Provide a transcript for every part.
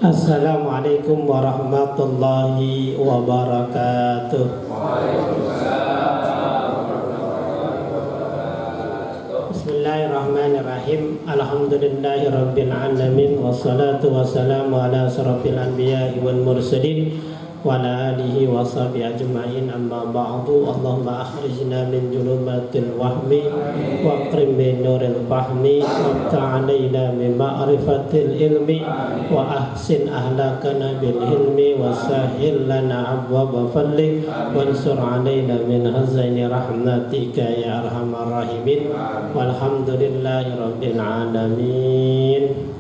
Assalamualaikum warahmatullahi wabarakatuh. Bismillahirrahmanirrahim. Alhamdulillahi rabbil alamin. Wassalatu wassalamu ala asrofil anbiya'i wal mursalin wa ala alihi wa sahbihi ajma'in, amma ba'du. Allahumma akhrijna min julumatil wahmi wa akrim min nuril fahmi wa alaina min ma'rifatil ilmi wa ahsin ahlakana bil hilmi wa sahil lana abwaba fadlik wansur alaina min hazaini rahmatika ya arhamar rahimin. Walhamdulillahi rabbil alamin.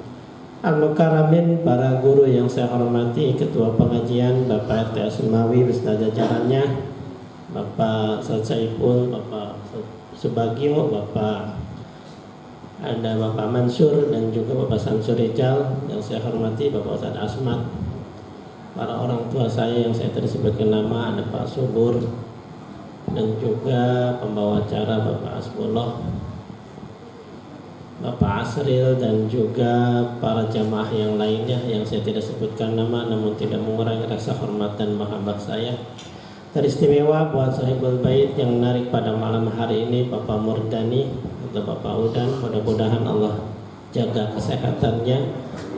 Al-Mukaramin, para guru yang saya hormati, Ketua Pengajian Bapak RT Asmawi beserta jajarannya, Bapak Ustaz Saiful, Bapak Subagio, Bapak Mansur, dan juga Bapak Samsul Rijal yang saya hormati, Bapak Ustaz Asmat, para orang tua saya yang saya tadi sebutkan nama, ada Pak Subur, dan juga pembawa acara Bapak Asbullah, Bapak Asril, dan juga para jamaah yang lainnya yang saya tidak sebutkan nama namun tidak mengurangi rasa hormat dan mahabbah saya. Teristimewa buat sahibul bait yang menarik pada malam hari ini, Bapak Murdani atau Bapak Udan. Mudah-mudahan Allah jaga kesehatannya,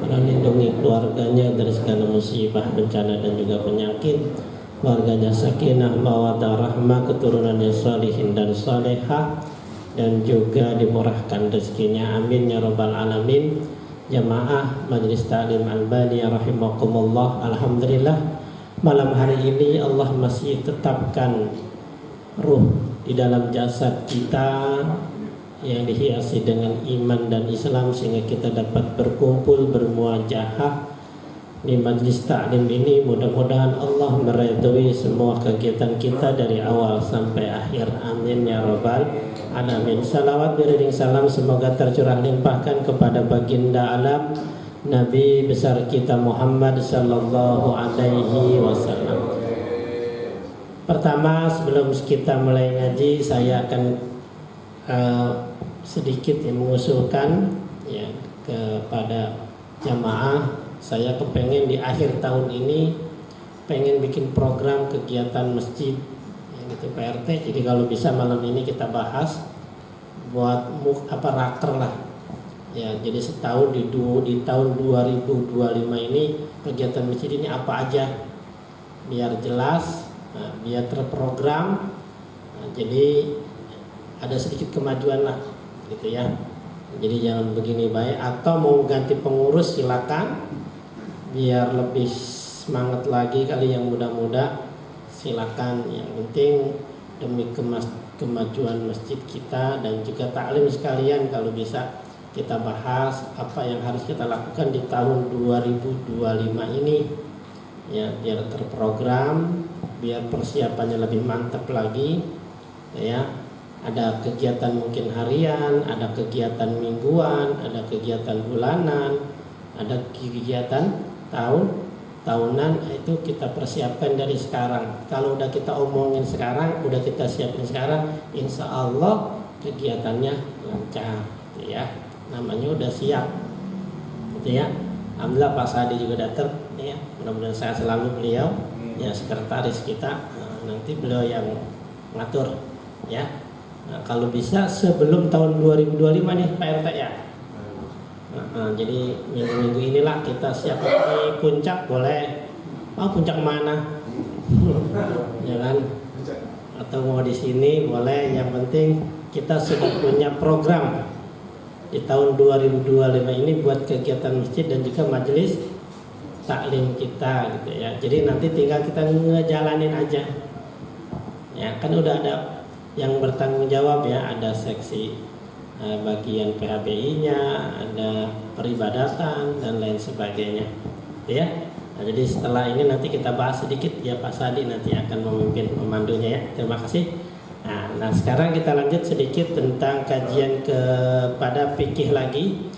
melindungi keluarganya dari segala musibah, bencana dan juga penyakit. Keluarganya sakinah, mawaddah, rahmah, keturunannya salihin dan salehah, dan juga dimurahkan rezekinya, amin ya rabbal alamin. Jamaah Majelis Ta'lim Albani rahimakumullah, alhamdulillah malam hari ini Allah masih tetapkan ruh di dalam jasad kita yang dihiasi dengan iman dan Islam sehingga kita dapat berkumpul bermuajahah di Majelis Ta'lim ini. Mudah-mudahan Allah meridhoi semua kegiatan kita dari awal sampai akhir, amin ya rabbal alamin. Salawat beriring salam semoga tercurah limpahkan kepada baginda alam Nabi besar kita Muhammad sallallahu alaihi wasallam. Pertama, sebelum kita mulai ngaji, saya akan sedikit mengusulkan ya kepada jamaah. Saya kepengen di akhir tahun ini pengen bikin program kegiatan masjid gitu Pak RT. Jadi kalau bisa malam ini kita bahas buat raker lah ya. Jadi setahun di tahun 2025 ini kegiatan masjid ini apa aja biar jelas, biar terprogram. Jadi ada sedikit kemajuan lah gitu ya. Jadi jangan begini baik, atau mau ganti pengurus silakan biar lebih semangat lagi kali yang muda-muda, silakan. Yang penting demi kemajuan masjid kita dan juga taklim sekalian, kalau bisa kita bahas apa yang harus kita lakukan di tahun 2025 ini ya, biar terprogram, biar persiapannya lebih mantap lagi ya. Ada kegiatan mungkin harian, ada kegiatan mingguan, ada kegiatan bulanan, ada kegiatan tahunan. Itu kita persiapkan dari sekarang. Kalau udah kita omongin sekarang, udah kita siapin sekarang, insya Allah kegiatannya lancar gitu ya. Namanya udah siap gitu ya. Alhamdulillah Pak Sadi juga datang ya. Mudah-mudahan saya selalu beliau ya, sekretaris kita. Nanti beliau yang ngatur ya. Nah, kalau bisa sebelum tahun 2025 nih Pak RT ya. Jadi minggu-minggu inilah kita siap di puncak, boleh. Puncak mana? Ya kan? Atau mau di sini boleh. Yang penting kita sudah punya program di tahun 2025 ini buat kegiatan masjid dan juga majelis taklim kita gitu ya. Jadi nanti tinggal kita ngejalanin aja. Ya kan udah ada yang bertanggung jawab ya, ada seksi bagian PHBI-nya, ada peribadatan dan lain sebagainya ya. Nah, jadi setelah ini nanti kita bahas sedikit ya, Pak Sadi nanti akan memimpin pemandunya ya. Terima kasih. Nah sekarang kita lanjut sedikit tentang kajian kepada fikih lagi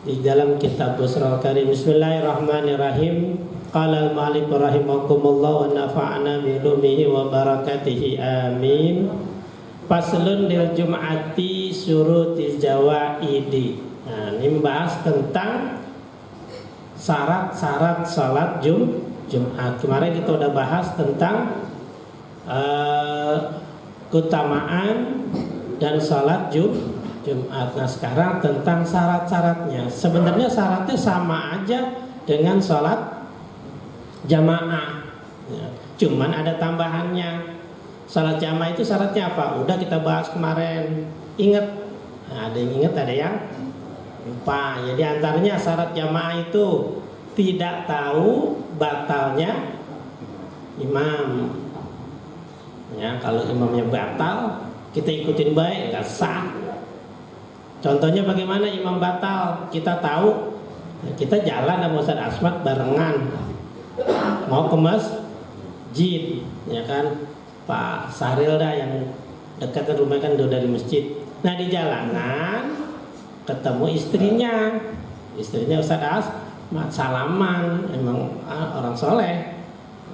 di dalam kitab Busrul Karim. Bismillahirrahmanirrahim. Qala al-ma'alif rahimakumullah wa nafa'ana bi ulumihi wa barakatihi amin. Faslun lil jum'ati syuruti zawaidi. Nah, ini membahas tentang syarat-syarat salat Jumat. Kemarin kita udah bahas tentang keutamaan dan salat Jumat. Nah sekarang tentang syarat-syaratnya. Sebenarnya syaratnya sama aja dengan salat jamaah, ya, cuman ada tambahannya. Salat jamaah itu syaratnya apa? Udah kita bahas kemarin. Ingat? Nah, ada yang ingat, ada yang lupa. Jadi antaranya syarat jamaah itu tidak tahu batalnya imam. Ya, kalau imamnya batal, kita ikutin baik, nggak sah. Contohnya bagaimana imam batal? Kita tahu, kita jalan sama Ustaz Asmat barengan, mau ke masjid, ya kan? Pak Sahril dah yang dekat rumah kan dari masjid. Nah di jalanan ketemu istrinya Ustaz Asmat, salaman, emang orang soleh.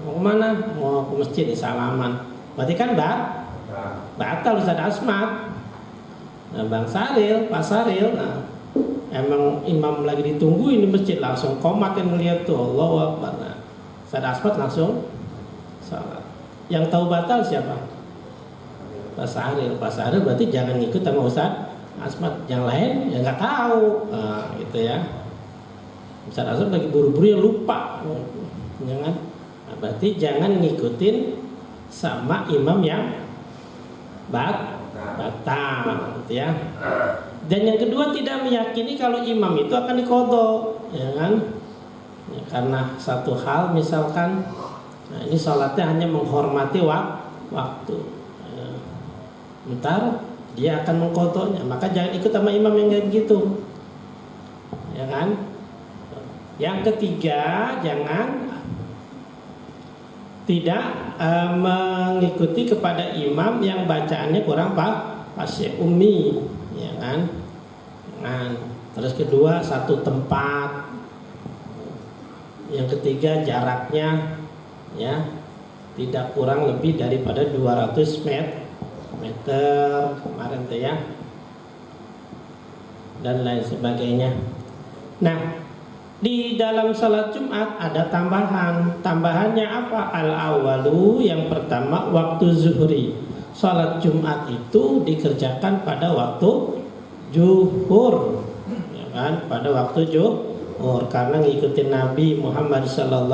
Mau kemana? Mau ke masjid, salaman. Berarti kan batal Ustaz Asmat. Nah, Bang Saril, Pak Saril, nah, emang imam lagi ditungguin di masjid, langsung komat yang ngeliat tuh Allahu Akbar. Nah, Ustaz Asmat langsung salat. Yang tahu batal siapa? Pak Saril. Pak Saril berarti jangan ngikut sama Ustaz Asmat. Yang lain ya nggak tahu, nah, gitu ya. Ustaz Asmat lagi buru-buru ya lupa, jangan. Nah, berarti jangan ngikutin sama imam yang batal, gitu ya. Dan yang kedua tidak meyakini kalau imam itu akan diqadha, ya kan? Ya, karena satu hal misalkan, nah ini sholatnya hanya menghormati waktu, ya, ntar dia akan mengqadhanya, maka jangan ikut sama imam yang kayak begitu, ya kan? Yang ketiga, jangan tidak mengikuti kepada imam yang bacaannya kurang fasih ummi, ya kan? Nah, terus kedua satu tempat, yang ketiga jaraknya ya tidak kurang lebih daripada 200 meter kemarin tuh ya, dan lain sebagainya. Nah di dalam salat Jumat ada tambahannya apa? Al-awalu, yang pertama waktu zuhri. Salat Jumat itu dikerjakan pada waktu zuhur, ya kan? Pada waktu zuhur, karena ngikutin Nabi Muhammad SAW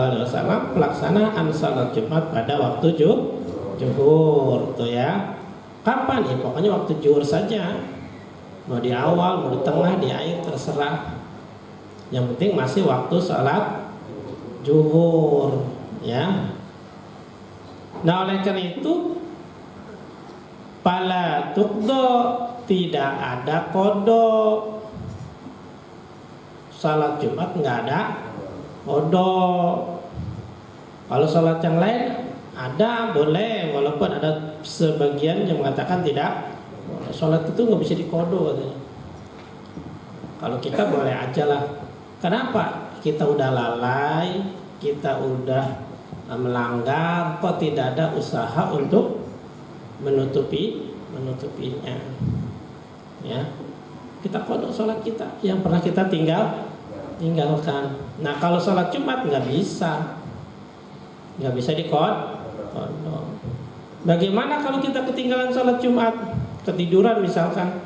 pelaksanaan salat Jumat pada waktu zuhur, tuh ya. Kapan? Ya pokoknya waktu zuhur saja. Mau di awal, mau di tengah, di akhir terserah. Yang penting masih waktu salat zuhur, ya. Nah oleh karena itu fala tuqdo, tidak ada kodok. Salat Jumat nggak ada kodok. Kalau salat yang lain ada, boleh, walaupun ada sebagian yang mengatakan tidak. Salat itu nggak bisa dikodok katanya. Kalau kita boleh aja lah. Kenapa? Kita udah lalai, kita udah melanggar, kok tidak ada usaha untuk menutupinya, ya. Kita kodok sholat kita yang pernah kita tinggalkan. Nah kalau sholat Jumat nggak bisa dikodok. Bagaimana kalau kita ketinggalan sholat Jumat, ketiduran misalkan,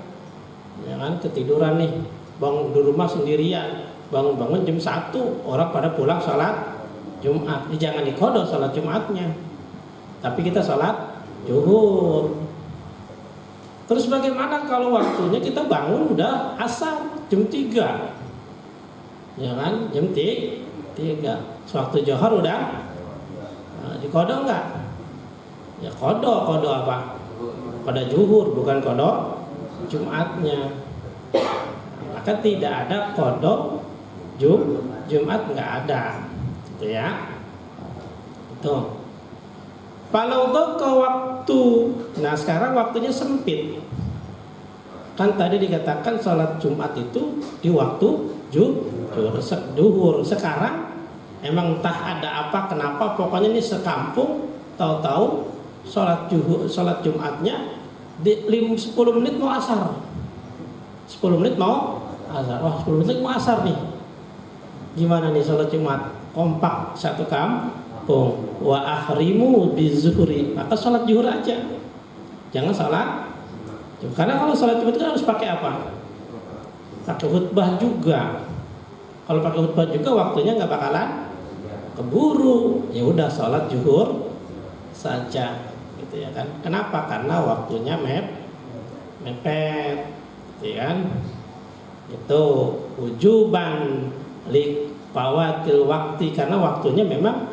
ya kan, ketiduran nih, bangun di rumah sendirian, bangun jam 1, orang pada pulang sholat Jumat. Jangan dikodok sholat Jumatnya, tapi kita sholat zuhur. Terus bagaimana kalau waktunya kita bangun udah asar jam 3, ya kan, jam 3, waktu zuhur udah, dikodok nggak? Ya kodok apa? Pada zuhur, bukan kodok Jumatnya. Maka tidak ada kodok Jumat, nggak ada, gitu ya. Itu. Kalau ke waktu, nah sekarang waktunya sempit. Kan tadi dikatakan sholat Jumat itu di waktu zuhur. Sekarang emang entah ada apa, kenapa, pokoknya ini sekampung tahu-tahu sholat Jumatnya di 10 menit mau asar. 10 menit mau asar. Wah, 10 menit mau asar nih. Gimana nih sholat Jumat? Kompak satu kampung. Wa ahrimu bizuhri. Maka sholat zuhur aja. Jangan sholat. Karena kalau sholat Jumat kan harus pakai apa? Pakai khutbah juga. Kalau pakai khutbah juga waktunya nggak bakalan keburu. Ya udah sholat zuhur saja, gitu ya kan? Kenapa? Karena waktunya mepet, gitu kan? Itu wujuban li fawatil waktu, karena waktunya memang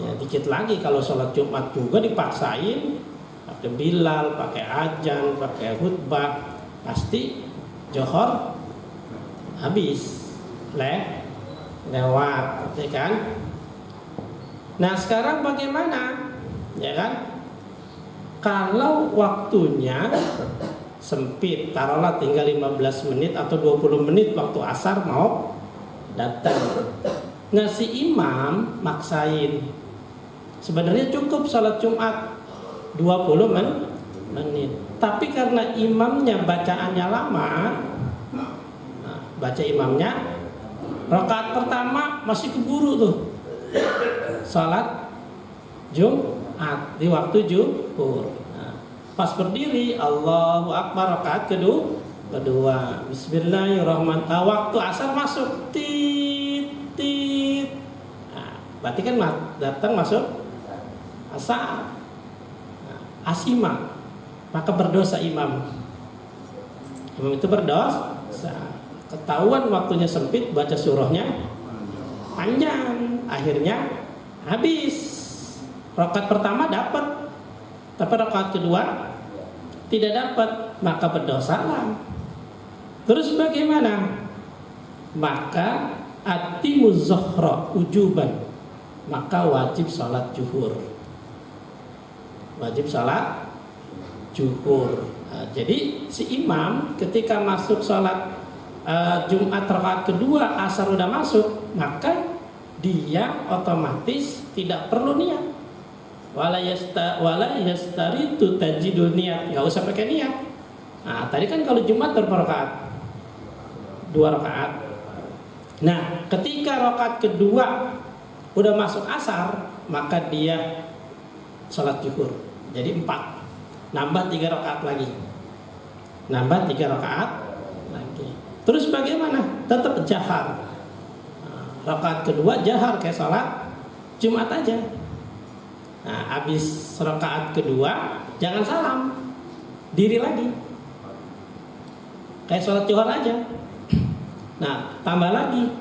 ya dikit lagi. Kalau sholat Jumat juga dipaksain pakai bilal, pakai azan, pakai khutbah, pasti johor habis lewat, ya kan? Nah sekarang bagaimana, ya kan? Kalau waktunya sempit, taruhlah tinggal 15 menit atau 20 menit waktu asar mau datang. Nah si imam maksain. Sebenarnya cukup sholat Jumat 20 menit. Tapi karena imamnya bacaannya lama, baca imamnya rakaat pertama masih keburu tuh. Sholat Jumat di waktu zuhur. Pas berdiri Allahu Akbar rakaat kedua Bismillahirrahmanirrahim. Waktu asar masuk tit. Nah, berarti kan datang masuk asar. Asima, maka berdosa imam. Imam itu berdosa. Ketahuan waktunya sempit, baca surahnya panjang, akhirnya habis. Rakaat pertama dapat, tapi rakaat kedua tidak dapat, maka berdosalah. Terus bagaimana? Maka atimuz zuhra ujuban, maka wajib sholat zuhur. Wajib sholat zuhur. Nah, jadi si imam ketika masuk sholat Jumat rakaat kedua, asar udah masuk, maka dia otomatis tidak perlu niat. Wala yastaritu tajidul niat, nggak usah pakai niat. Nah, tadi kan kalau Jumat berapa rakaat? 2 rakaat. Nah, ketika rakaat kedua udah masuk asar, maka dia sholat zuhur. Jadi 4, nambah 3 rakaat lagi. Nambah 3 rakaat lagi. Terus bagaimana? Tetap jahar. Rakaat kedua jahar kayak sholat Jumat aja. Nah, habis rakaat kedua jangan salam, diri lagi kayak sholat zuhur aja. Nah, tambah lagi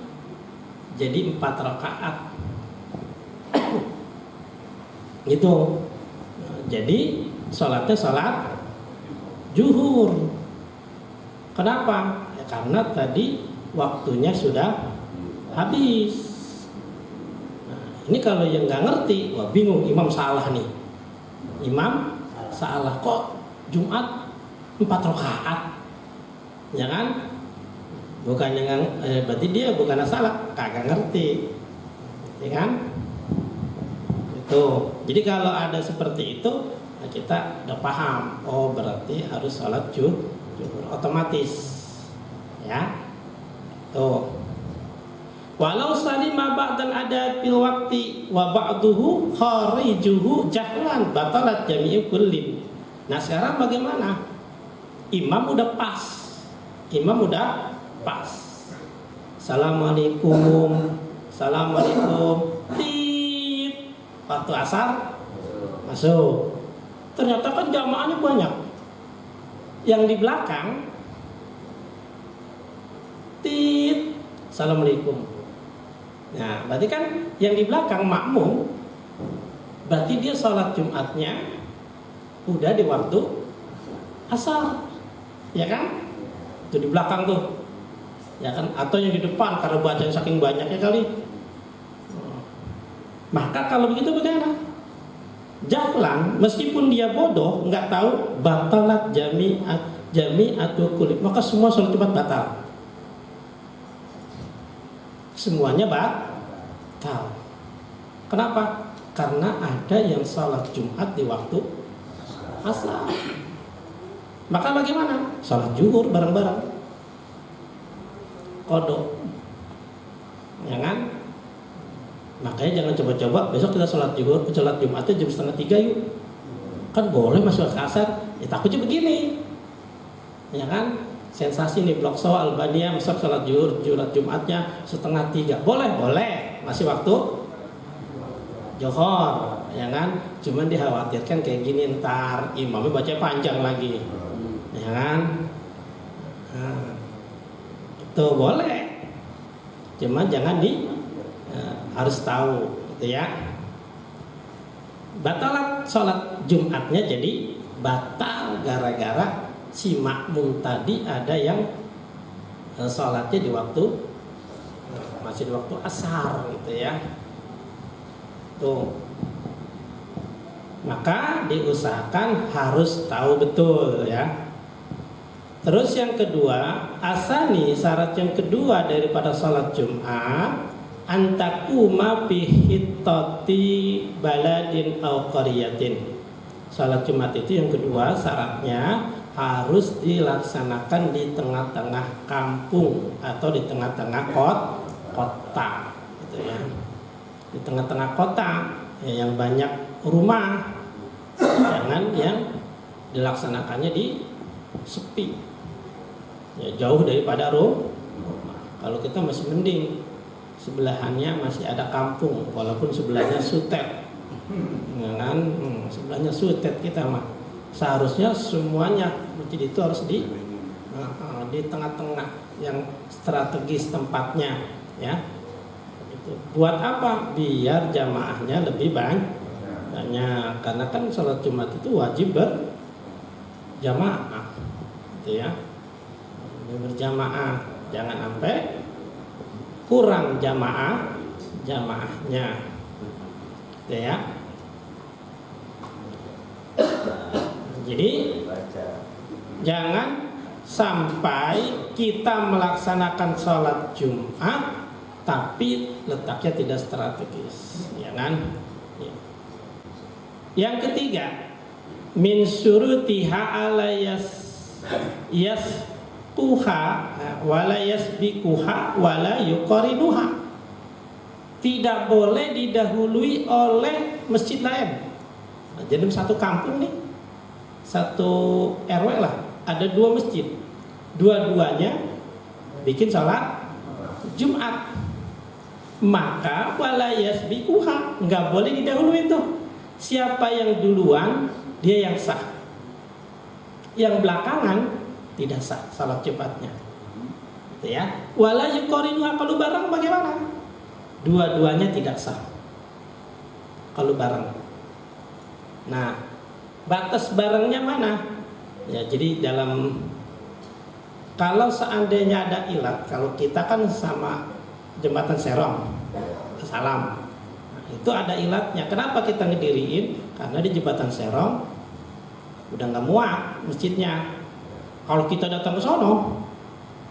jadi 4 rakaat gitu. Jadi sholatnya sholat zuhur. Kenapa? Ya, karena tadi waktunya sudah habis. Ini kalau yang nggak ngerti, wah bingung, imam salah nih. Imam salah, kok Jumat 4 rakaat, ya kan? Bukannya berarti dia bukan salah, kagak ngerti, ya kan? Itu. Jadi kalau ada seperti itu, kita udah paham. Oh berarti harus sholat zuhur otomatis, ya. Tuh. Walau salima ba'dal adat bil waqti wa ba'duhu kharijuhu jahlan batalat jami'u kullin. Nah sekarang bagaimana? Imam udah pas. Assalamualaikum. Tit. Waktu asar masuk. Ternyata kan jamaahnya banyak. Yang di belakang tit. Assalamualaikum. Nah, berarti kan yang di belakang makmum, berarti dia sholat Jumatnya udah di waktu asar, ya kan? Itu di belakang tuh, ya kan? Atau yang di depan karena bacaan saking banyaknya kali. Maka kalau begitu bagaimana? Jahlan, meskipun dia bodoh, nggak tahu, batalat jami atau kulit, maka semua sholat Jumat batal. Semuanya batal. Kenapa? Karena ada yang sholat Jumat di waktu asar. Maka bagaimana? Sholat zuhur bareng-bareng. Kodok. ya kan? Makanya jangan coba-coba besok kita sholat Jumatnya jam 2:30 yuk. Kan boleh masuk asar, ya takutnya begini, ya kan? Sensasi nih blok so Albania besok sholat Jumatnya 2:30, boleh, masih waktu Johor, ya kan? Cuman dikhawatirkan kayak gini ntar imamnya baca panjang lagi, ya kan? Nah, itu boleh, cuman jangan harus tahu, gitu ya. Batalat sholat Jumatnya jadi batal gara-gara si makmum tadi ada yang sholatnya di waktu masih di waktu asar, gitu ya. Tuh. Maka diusahakan harus tahu betul, ya. Terus yang kedua, asani, syarat yang kedua daripada sholat Jumat, antakuma bihittati baladin au qaryatin. Salat Jumat itu yang kedua syaratnya harus dilaksanakan di tengah-tengah kampung atau di tengah-tengah kota, gitu ya. Di tengah-tengah kota ya, yang banyak rumah, jangan yang dilaksanakannya di sepi, ya, jauh daripada rumah. Kalau kita masih mending sebelahannya masih ada kampung, walaupun sebelahnya sutet, ya kan? Sebelahnya sutet kita mah. Seharusnya semuanya masjid itu harus di tengah-tengah yang strategis tempatnya, ya. Itu buat apa? Biar jamaahnya lebih banyak. Karena kan sholat Jumat itu wajib berjamaah, gitu ya. Berjamaah, jangan sampai kurang jamaahnya, gitu ya. Jadi jangan sampai kita melaksanakan sholat Jumat tapi letaknya tidak strategis, ya kan? Ya. Yang ketiga, min syurutiha ala yasquha wala yasbiquha wala yuqarinuha. Tidak boleh didahului oleh masjid lain. Nah, jadi satu kampung nih, satu RW lah, ada 2 masjid, dua-duanya bikin sholat Jumat, maka wala yasbiquha, nggak boleh didahului tuh. Siapa yang duluan dia yang sah, yang belakangan tidak sah salat Jumatnya, gitu ya. Wala yuqarinuha, kalau bareng bagaimana? Dua-duanya tidak sah kalau bareng. Nah, batas barengnya mana? Ya, jadi kalau seandainya ada ilat, kalau kita kan sama jembatan Serong, Salam, nah, itu ada ilatnya. Kenapa kita ngediriin? Karena di jembatan Serong udah nggak muat masjidnya. Kalau kita datang ke sono,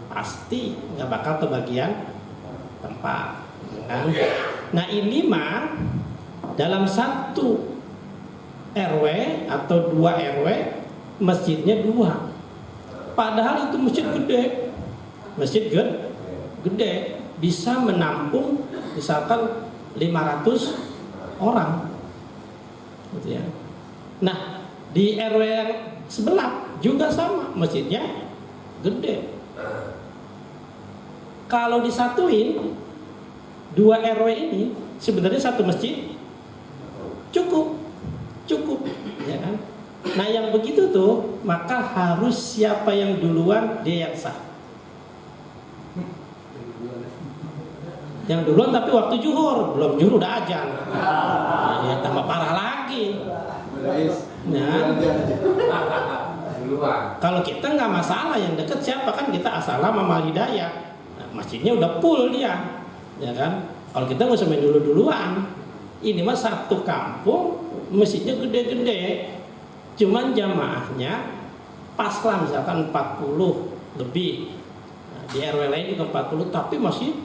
pasti nggak bakal kebagian tempat. Kan? Nah, ini mah dalam satu RW atau 2 RW masjidnya 2. Padahal itu masjid gede, bisa menampung misalkan 500 orang, gitu ya. Nah, di RW yang sebelah juga sama, masjidnya gede. Kalau disatuin 2 RW ini sebenarnya satu masjid cukup, ya kan? Nah, yang begitu tuh maka harus siapa yang duluan dia yang sah. Yang duluan tapi waktu zuhur, belum zuhur udah azan. Nah, ya tambah parah lagi. Nah, kalau kita nggak masalah, yang deket siapa, kan kita Assalam sama Hidayah. Nah, masjidnya udah full dia, ya kan? Kalau kita nggak usah main duluan. Ini mah satu kampung masjidnya gede-gede, cuman jamaahnya pas lah misalkan 40 lebih. Nah, di RW lain juga 40 tapi masih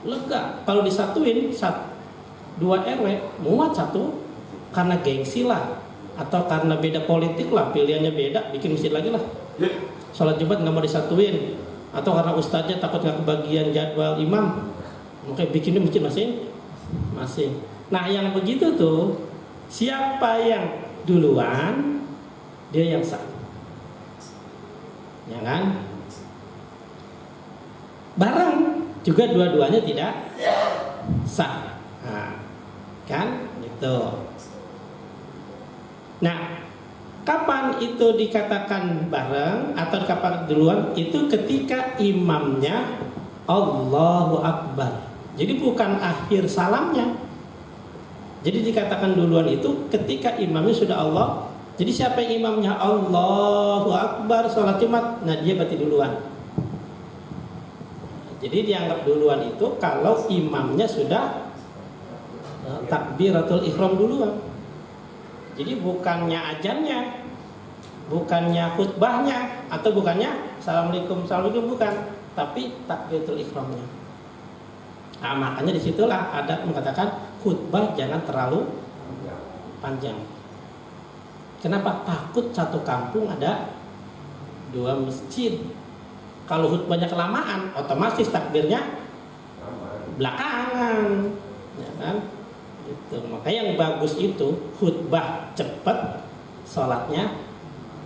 lega. Kalau disatuin 2 RW muat satu, karena gengsi lah atau karena beda politik lah, pilihannya beda, bikin masjid lagi lah. Sholat Jumat nggak mau disatuin, atau karena ustaznya takut nggak kebagian jadwal imam, Makanya bikin masjid masing-masing. Nah yang begitu tuh, siapa yang duluan dia yang sah, ya kan? Bareng juga dua-duanya tidak sah, nah, kan? Gitu. Nah, kapan itu dikatakan bareng atau kapan duluan? Itu ketika imamnya Allahu Akbar. Jadi bukan akhir salamnya. Jadi dikatakan duluan itu ketika imamnya sudah Allah. Jadi siapa yang imamnya Allahu Akbar sholat Jumat, nah dia berarti duluan. Jadi dianggap duluan itu kalau imamnya sudah takbiratul ihram duluan. Jadi bukannya azannya, bukannya khutbahnya, atau bukannya assalamualaikum bukan, tapi takbiratul ihramnya. Nah, makanya disitulah ada mengatakan khutbah jangan terlalu panjang. Kenapa? Takut satu kampung ada dua masjid. Kalau khutbahnya kelamaan, otomatis takbirnya belakangan, ya kan? Gitu. Makanya yang bagus itu khutbah cepat, sholatnya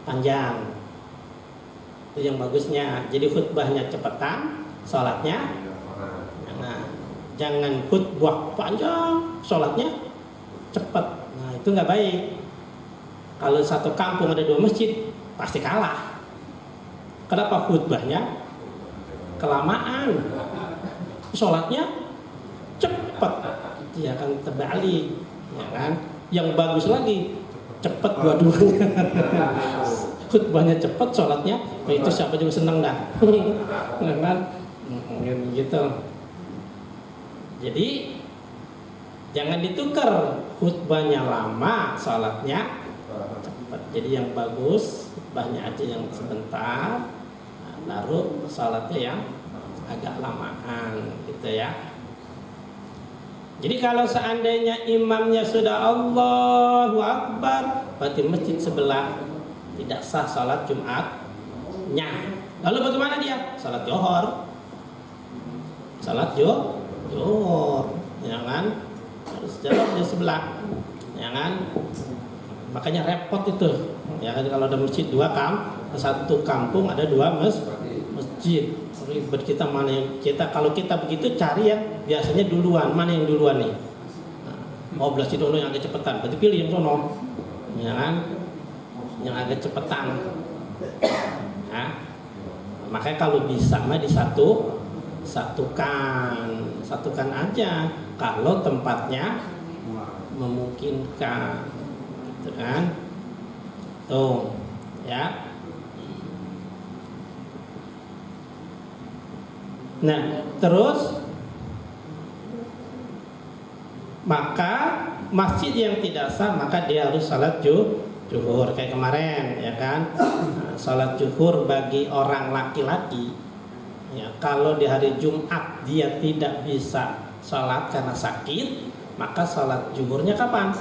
panjang. Itu yang bagusnya. Jadi khutbahnya cepetan, sholatnya jangan khutbah panjang, sholatnya cepat. Nah itu nggak baik. Kalau satu kampung ada dua masjid, pasti kalah. Kenapa? Khutbahnya kelamaan, sholatnya cepat. Ya kan, terbalik, ya kan. Yang bagus lagi, cepat dua-duanya. Khutbahnya cepat, sholatnya, nah itu siapa juga seneng dah. Ya kan, gitu. Jadi jangan ditukar, khutbahnya lama, sholatnya cepat. Jadi yang bagus khutbahnya aja yang sebentar, baru sholatnya yang agak lamaan, gitu ya. Jadi kalau seandainya imamnya sudah Allahu Akbar, berarti masjid sebelah tidak sah sholat Jumatnya. Lalu bagaimana dia? Sholat Johor, sholat Johor, ya kan? Harus jalan di sebelah, ya kan? Makanya repot itu, ya kan? Kalau ada masjid satu kampung ada dua masjid. Ribet kita mana yang kalau kita begitu cari yang biasanya duluan, mana yang duluan nih? Nah, belas itu yang agak cepetan, berarti pilih yang sono, ya kan? Yang agak cepetan. Nah, makanya kalau bisa mah satukan aja kalau tempatnya memungkinkan, gitu kan? Tuh, ya. Nah, terus maka masjid yang tidak sah maka dia harus salat zuhur kayak kemarin, ya kan? Nah, salat zuhur bagi orang laki-laki, ya, kalau di hari Jumat dia tidak bisa salat karena sakit, maka salat zuhurnya kapan?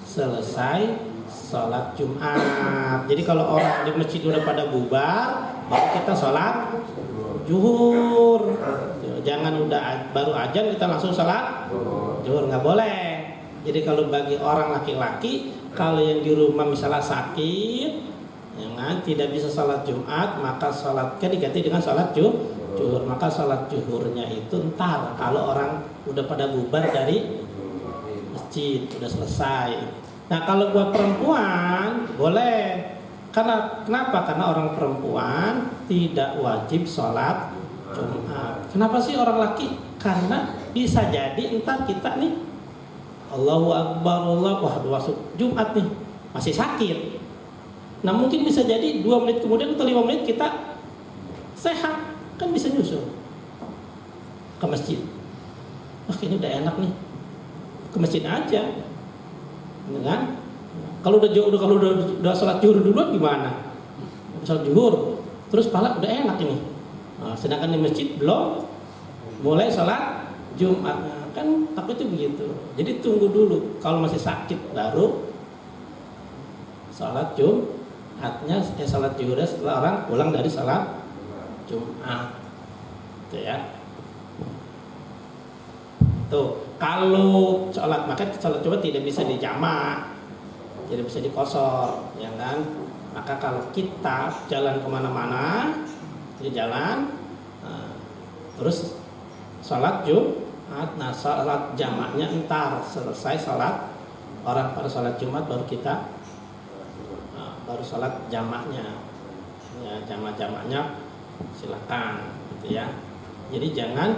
Selesai salat Jumat. Jadi kalau orang di masjid udah pada bubar, baru kita salat zuhur. Jangan udah baru azan kita langsung salat zuhur, nggak boleh. Jadi kalau bagi orang laki-laki, kalau yang di rumah misalnya sakit, ya kan, tidak bisa salat Jumat, maka salatnya diganti dengan salat zuhur. Maka salat zuhurnya itu ntar kalau orang udah pada bubar dari masjid, udah selesai. Nah kalau buat perempuan boleh. Kenapa? Karena orang perempuan tidak wajib sholat Jumat. Kenapa sih orang laki? Karena bisa jadi entar kita nih Allahu Akbar, wah masuk Jumat nih masih sakit. Nah mungkin bisa jadi 2 menit kemudian atau 5 menit kita sehat, kan bisa nyusul ke masjid. Wah ini udah enak nih, ke masjid aja, kan? Kalau udah sholat zuhur duluan gimana? Sholat zuhur, terus pala udah enak ini. Nah, sedangkan di masjid belum mulai sholat Jumat, nah, kan takutnya begitu. Jadi tunggu dulu, kalau masih sakit baru sholat Jumatnya, sholat zuhur setelah orang pulang dari sholat Jumat, gitu ya. Tuh, kalau sholat maka sholat Jumat tidak bisa dijamak, tidak bisa dikosor, ya kan? Maka kalau kita jalan kemana-mana, di jalan, terus sholat Jumat, nah sholat jamaknya entar selesai sholat orang pada sholat Jumat baru kita baru sholat jamaknya, ya jamaknya silakan, gitu ya. Jadi jangan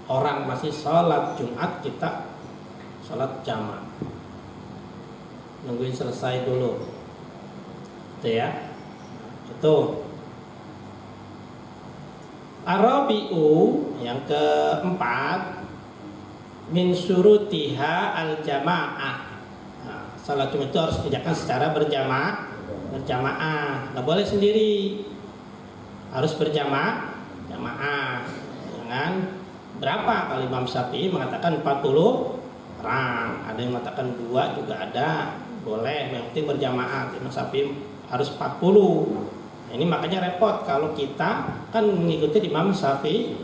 orang masih sholat Jumat kita sholat jamak, nungguin selesai dulu, gitu ya. Itu Arabi'u yang keempat, min syurutiha al jamaah. Nah, salat Jumat itu harus dikerjakan secara berjamaah, nggak boleh sendiri, harus jamaah. Jangan berapa? Kalau Imam Syafi'i mengatakan 40 orang, ada yang mengatakan 2 juga ada, boleh, yang penting berjamaah. Imam Syafi'i harus 40. Nah, ini makanya repot kalau kita kan mengikuti Imam Syafi'i.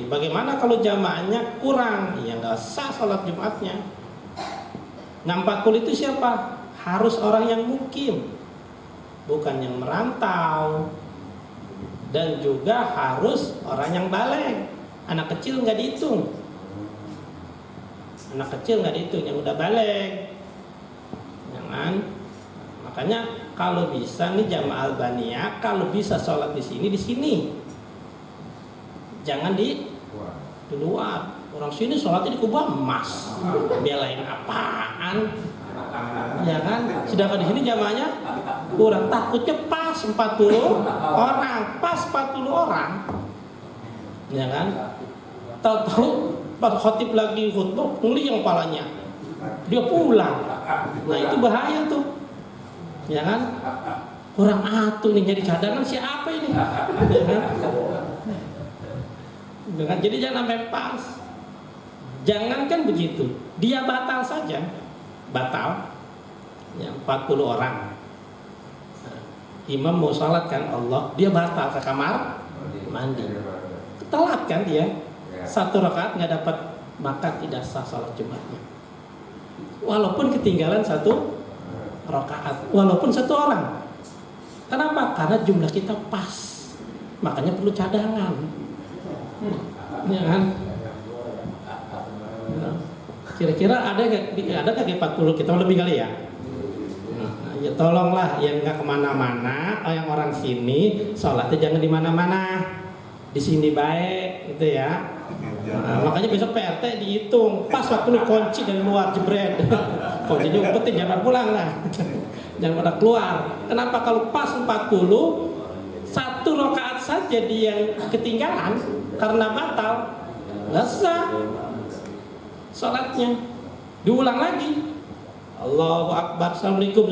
Bagaimana kalau jamaahnya kurang? Ya nggak sah sholat Jumatnya. Nah 40 itu siapa? Harus orang yang mukim, bukan yang merantau. Dan juga harus orang yang baligh. Anak kecil nggak dihitung. Yang udah baligh. Jangan. Makanya kalau bisa nih jamaah albaniyah, kalau bisa sholat di sini. Jangan di luar. Orang sini sholatnya di kubah emas. Belain apaan? Ya kan? Sedangkan di sini jamaahnya kurang, takutnya pas 40 orang. Ya kan? Tahu-tahu pas khotib lagi khutbah ngeliang kepalanya, dia pulang. Nah itu bahaya tuh, ya kan? Kurang atuh nih, nyari cadangan siapa ini? Ya kan? Jadi jangan sampai pas. Jangankan begitu, dia batal saja, ya 40 orang. Nah, imam mau sholat kan Allah, dia batal ke kamar mandi, telat kan dia. 1 rakaat nggak dapat, maka tidak sah sholat Jumatnya. Walaupun ketinggalan 1 rakaat, walaupun 1 orang. Kenapa? Karena jumlah kita pas, makanya perlu cadangan. Ya kan? Kira-kira ada gak 40 kita lebih kali ya? Ya tolonglah yang nggak kemana-mana, yang orang sini sholatnya jangan di mana-mana, di sini baik, gitu ya. Nah, makanya besok PRT dihitung pas waktu lu kunci dari luar jebret, kuncinya umpetin, jangan pulang lah, jangan pada keluar. Kenapa? Kalau pas 40, 1 rakaat saja dia yang ketinggalan karena batal, nggak sah sholatnya, diulang lagi. Allahu Akbar, Assalamualaikum.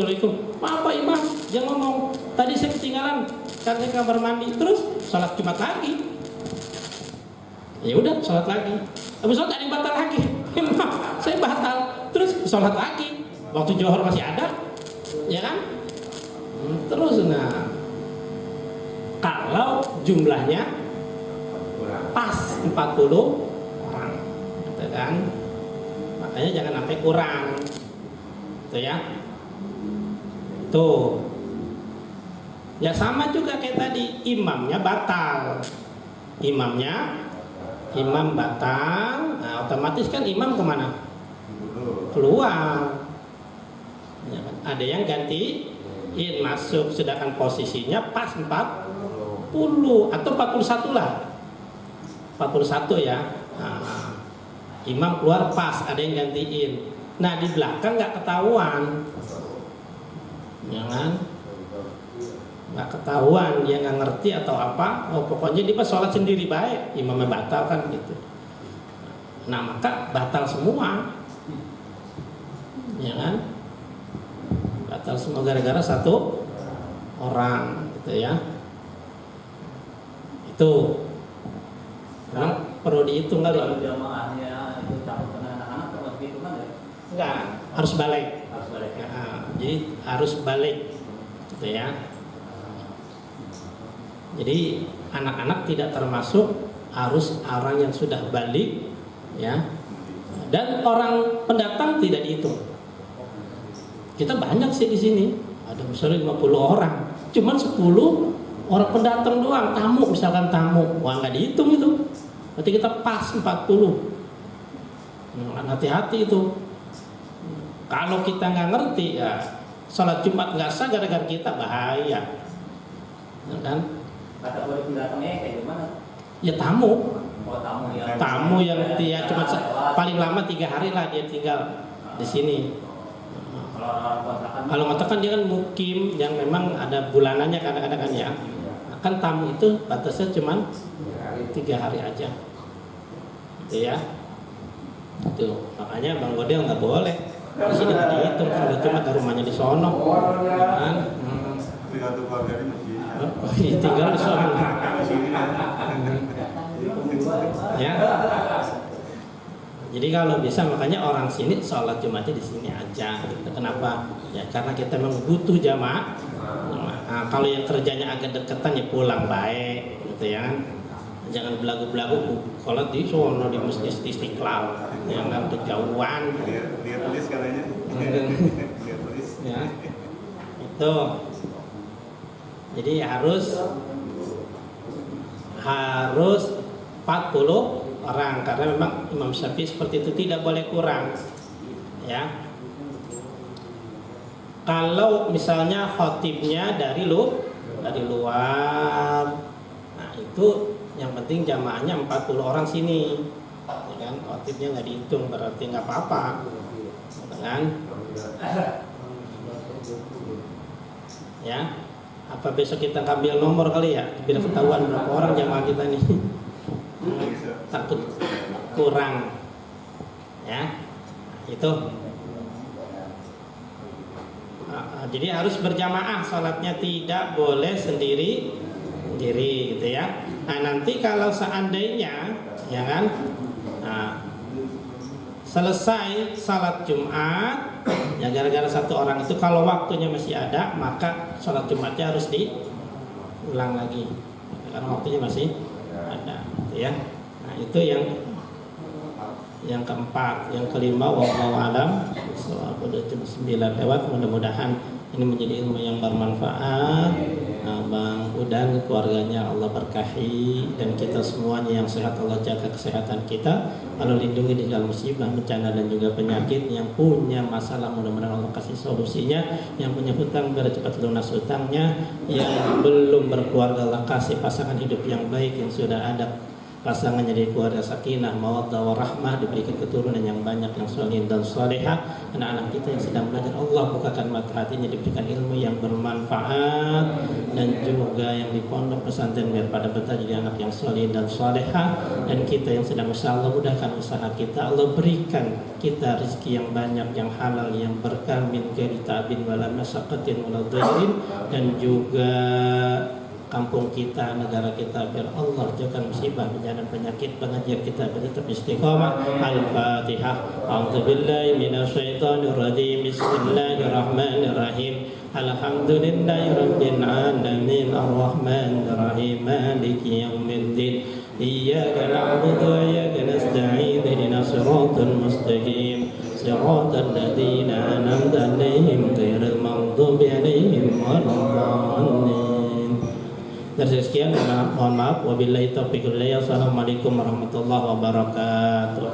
Maaf Pak Imam, jangan ngomong, tadi saya ketinggalan karena kamar mandi, terus sholat Jumat lagi. Ya udah, sholat lagi. Habis sholat ada yang batal lagi. Imam, saya batal, terus sholat lagi. Waktu Johor masih ada, ya kan? Terus nah, kalau jumlahnya pas 40 orang, gitu kan? Makanya jangan sampai kurang, gitu ya. Tuh, ya sama juga kayak tadi, imamnya batal, imam batal, nah otomatis kan imam kemana? Keluar. Ya kan? Ada yang gantiin masuk, sedangkan posisinya pas 40 atau 41 lah, 41 ya. Nah, imam keluar pas, ada yang gantiin. Nah di belakang nggak ketahuan, ya kan? Nggak ketahuan, dia nggak ngerti atau apa. Oh pokoknya dia pas sholat sendiri baik, imamnya batal kan gitu. Nah maka batal semua, ya kan? Batal semua gara-gara 1 orang, gitu ya. Itu memang perlu dihitung kali. Kalau jamaahnya itu campur dengan anak-anak termasuk dihitungan ya? Enggak, harus balik. Ya. Nah, jadi harus balik, gitu ya. Jadi anak-anak tidak termasuk, harus orang yang sudah balik ya. Dan orang pendatang tidak dihitung. Kita banyak sih di sini, ada misalnya 50 orang, cuman 10 orang pendatang doang, tamu misalkan tamu, wah nggak dihitung itu. Berarti kita pas 40. Hati-hati itu. Kalau kita nggak ngerti ya, sholat Jumat nggak sah gara-gara kita, bahaya, ya kan? Kategori pendatangnya kayak gimana? Ya tamu. Oh, Tamu yang dia cuma paling lama 3 hari lah dia tinggal di sini. Kalau orang kontrakan, Kalau ngontrak dia kan mukim yang memang ada bulanannya kadang-kadang kan ya. Kan tamu itu batasnya cuma 3 hari aja, gitu ya. Itu makanya Bang Godel nggak boleh di sini nggak dihitung, kalau cuma ada rumahnya di sono, kan? Tinggal di sono. Ya. Jadi kalau bisa makanya orang sini sholat Jumatnya di sini aja. Gitu. Kenapa? Ya karena kita memang butuh jamaah. Nah, kalau yang kerjanya agak deketan ya pulang baik, gitu ya. Jangan belagu-belagu sholat di sono di masjid Istiqlal, yang nggak kejauhan. Lihat tulis katanya. Lihat tulis. Ya, itu. Jadi harus 40 orang karena memang Imam Syafi'i seperti itu, tidak boleh kurang, ya. Kalau misalnya khotibnya dari luar, nah itu yang penting jamaahnya 40 orang sini, ya kan? Khotibnya nggak dihitung berarti nggak apa-apa, kan? Ya, apa besok kita ambil nomor kali ya, biar ketahuan berapa orang jamaah kita nih. Takut kurang, ya itu. Jadi harus berjamaah sholatnya, tidak boleh sendiri gitu ya. Nah nanti kalau seandainya ya kan, selesai salat Jumat ya gara-gara satu orang itu kalau waktunya masih ada, maka sholat Jumatnya harus diulang lagi karena waktunya masih ada, gitu ya. Nah itu yang keempat. Yang kelima, wallahu alam, udah jam 9 lewat, mudah-mudahan ini menjadi ilmu yang bermanfaat. Bang Udan, keluarganya Allah berkahi, dan kita semuanya yang sehat Allah jaga kesehatan kita, Allah lindungi di dalam musibah, bencana dan juga penyakit. Yang punya masalah mudah-mudahan Allah kasih solusinya, yang punya hutang biar cepat lunas hutangnya, yang belum berkeluarga Allah kasih pasangan hidup yang baik, yang sudah ada pasangan jadi keluarga sakinah, mawaddah warahmah, diberikan keturunan yang banyak yang saleh dan salehah. Anak-anak kita yang sedang belajar, Allah bukakan mata hatinya, diberikan ilmu yang bermanfaat, dan juga yang di pondok pesantren biar pada betah jadi anak yang saleh dan salehah. Dan kita yang sedang usaha, Allah mudahkan usaha kita, Allah berikan kita rezeki yang banyak, yang halal, yang berkah, min ghairi ta'bin wala masyaqqatin wala dhairin. Dan juga kampung kita, negara kita, biar Allah jauhkan musibah, bencana, penyakit, pengajian kita tetap istiqamah. Al-Fatihah. A'udzubillahi minasyaitonir rajim. Bismillahirrahmanirrahim. Alhamdulillahirabbil alamin, arrahmanir rahim, maliki yaumiddin. Iyyaka na'budu wa iyyaka nasta'in. Ihdinas siratal mustaqim. Siratal ladzina an'amta 'alaihim ghairil maghdubi 'alaihim waladdallin. Dari sekian, mohon maaf. Wabillahi taufiq wal hidayah. Assalamualaikum warahmatullahi wabarakatuh.